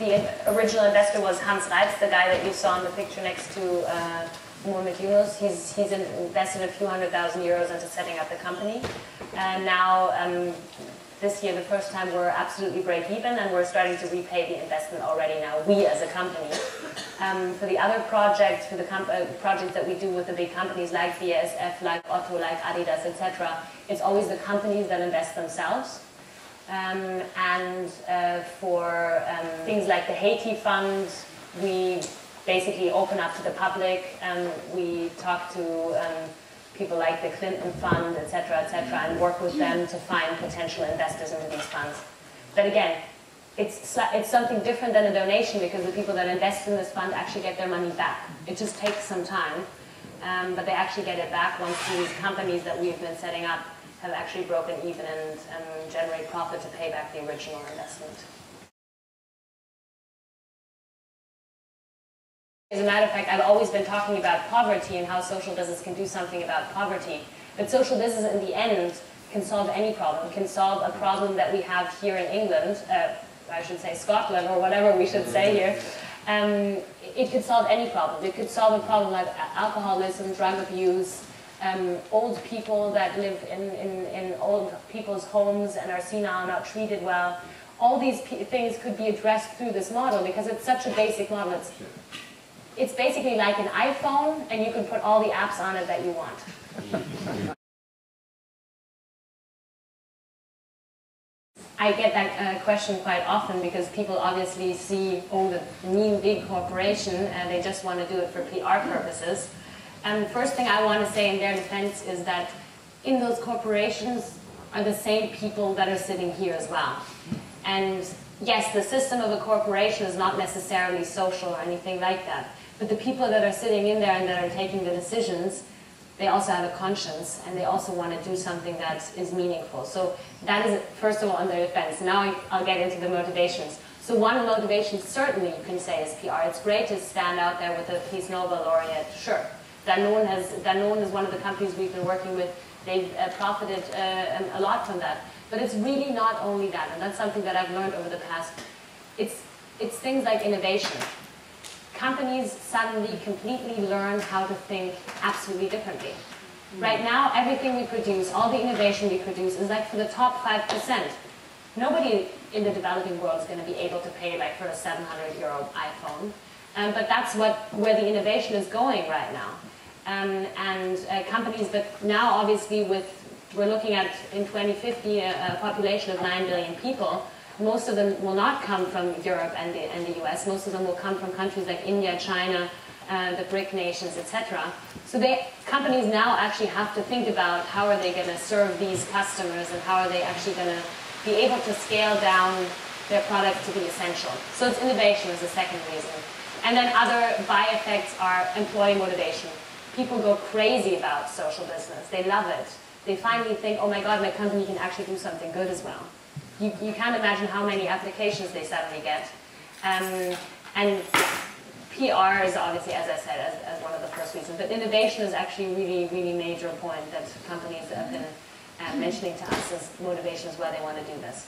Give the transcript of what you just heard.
the original investor was Hans Reitz, the guy that you saw in the picture next to Mohamed Yunus. He's invested a few €100,000 into setting up the company. And now, this year, the first time, we're absolutely break even, and we're starting to repay the investment already now, we as a company. For the other projects, for the projects that we do with the big companies like BASF, like Otto, like Adidas, etc., it's always the companies that invest themselves. For things like the Haiti Fund, we basically open up to the public, and we talk to people like the Clinton Fund, etc., and work with them to find potential investors into these funds. But again, it's something different than a donation, because the people that invest in this fund actually get their money back. It just takes some time, but they actually get it back once these companies that we've been setting up have actually broken even and generate profit to pay back the original investment. As a matter of fact, I've always been talking about poverty and how social business can do something about poverty. But social business in the end can solve any problem. It can solve a problem that we have here in England, I should say Scotland, or whatever we should say here. It could solve any problem. It could solve a problem like alcoholism, drug abuse, old people that live in old people's homes and are senile, not treated well. All these things could be addressed through this model, because it's such a basic model. It's basically like an iPhone, and you can put all the apps on it that you want. I get that question quite often, because people obviously see, oh, the new big corporation, and they just want to do it for PR purposes. And the first thing I want to say in their defense is that in those corporations are the same people that are sitting here as well. And yes, the system of a corporation is not necessarily social or anything like that. But the people that are sitting in there and that are taking the decisions, they also have a conscience, and they also want to do something that is meaningful. So that is, first of all, on their defense. Now I'll get into the motivations. So one motivation certainly you can say is PR. It's great to stand out there with a Peace Nobel laureate, sure. Danone is one of the companies we've been working with. They've profited a lot from that. But it's really not only that, and that's something that I've learned over the past. It's things like innovation. Companies suddenly completely learn how to think absolutely differently. Right now, everything we produce, all the innovation we produce, is like for the top 5%. Nobody in the developing world is going to be able to pay like for a €700 iPhone. But that's where the innovation is going right now. Companies, but now obviously we're looking at, in 2050, a population of 9 billion people. Most of them will not come from Europe and the US. Most of them will come from countries like India, China, the BRIC nations, etc. So companies now actually have to think about how are they going to serve these customers, and how are they actually going to be able to scale down their products to be essential. So it's innovation is the second reason. And then other by-effects are employee motivation. People go crazy about social business. They love it. They finally think, oh my God, my company can actually do something good as well. You can't imagine how many applications they suddenly get. And PR is obviously, as I said, as one of the first reasons. But innovation is actually a really, really major point that companies have been mentioning to us as motivations why they want to do this.